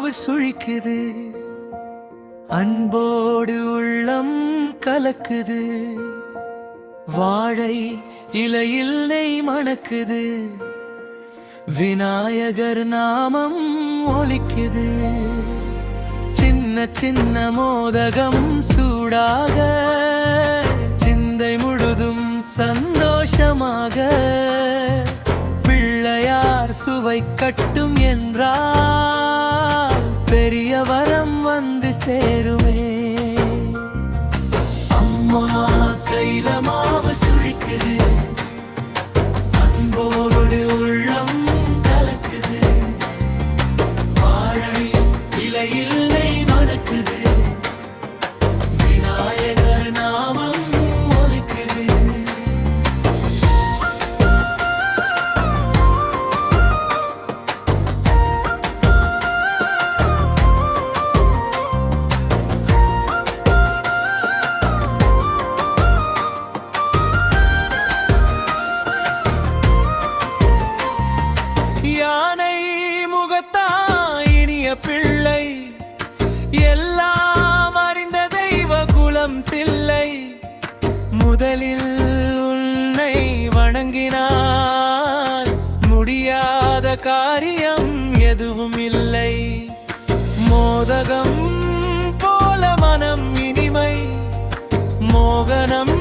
மாவு சுழிக்குது, அன்போடு உள்ளம் கலக்குது. வாழை இலையில் நெய் மணக்குது, விநாயகர் நாமம் ஒலிக்குது. சின்ன சின்ன மோதகம் சூடாக, சிந்தை முழுதும் சந்தோஷமாக. பிள்ளையார் சுவை கட்டும் என்றால் பெரிய வரம் வந்து சேருமே. அம்மா கையில மாவு சுழிக்குது, அன்போடு உள்ளம் கலக்குது. வாழை இலையில் நெய் மணக்குது, விநாயகர் நாமம் ஒலிக்குது. யானை முகத்தாயினிய பிள்ளை, எல்லாம் அறிந்த தெய்வ குலம் பிள்ளை. முதலில் உன்னை வணங்கினார், முடியாத காரியம் எதுவும் இல்லை. மோதகம் போல மனம் இனிமை, மோகனம்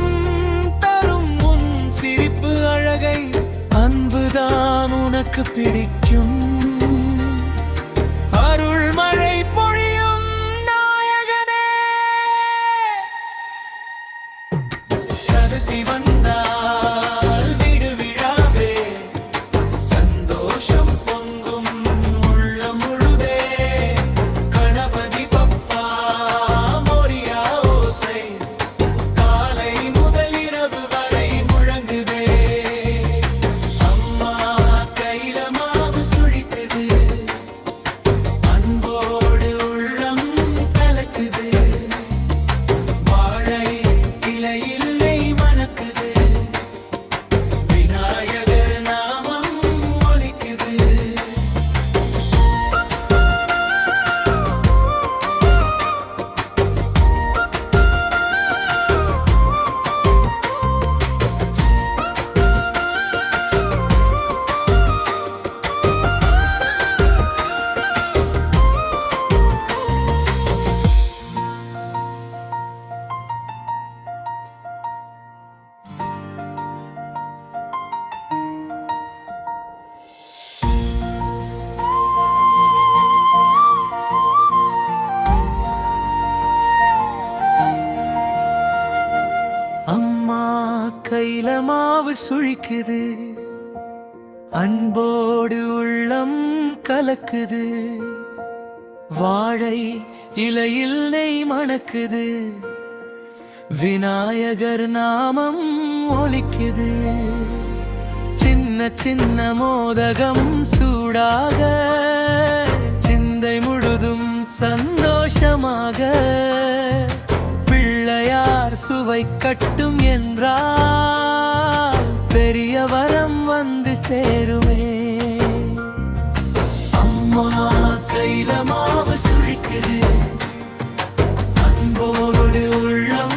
தரும் உன் சிரிப்பு அழகை. அன்புதான் உனக்கு பிடிக்கும், அருள் மழை பொழியும் நாயகனே. சதுர்த்தி வந்தால் வீடு விழாவே, சந்தோஷம் பொங்கும் உள்ளம் முழுதே. கணபதி பப்பா மோரியா ஓசை, காலை முதல் இரவு வரை முழங்குதே. அம்மா கையில மாவு சுழிக்குது, அன்போடு உள்ளம் கலக்குது. வாழை இலையில் நெய் மணக்குது, விநாயகர் நாமம் ஒலிக்குது. அம்மா கையில மாவு சுழிக்குது, அன்போடு உள்ளம் கலக்குது. வாழை இலையில் நெய் மணக்குது, விநாயகர் நாமம் ஒலிக்குது. சின்ன சின்ன மோதகம் சூடாக, சிந்தை முழுதும் சந்தோஷமாக. பிள்ளையார் சுவை கட்டும் என்றால் பெரிய வரம் வந்து சேருமே. அம்மா கையில மாவு சுழிக்குது, அன்போடு உள்ளம்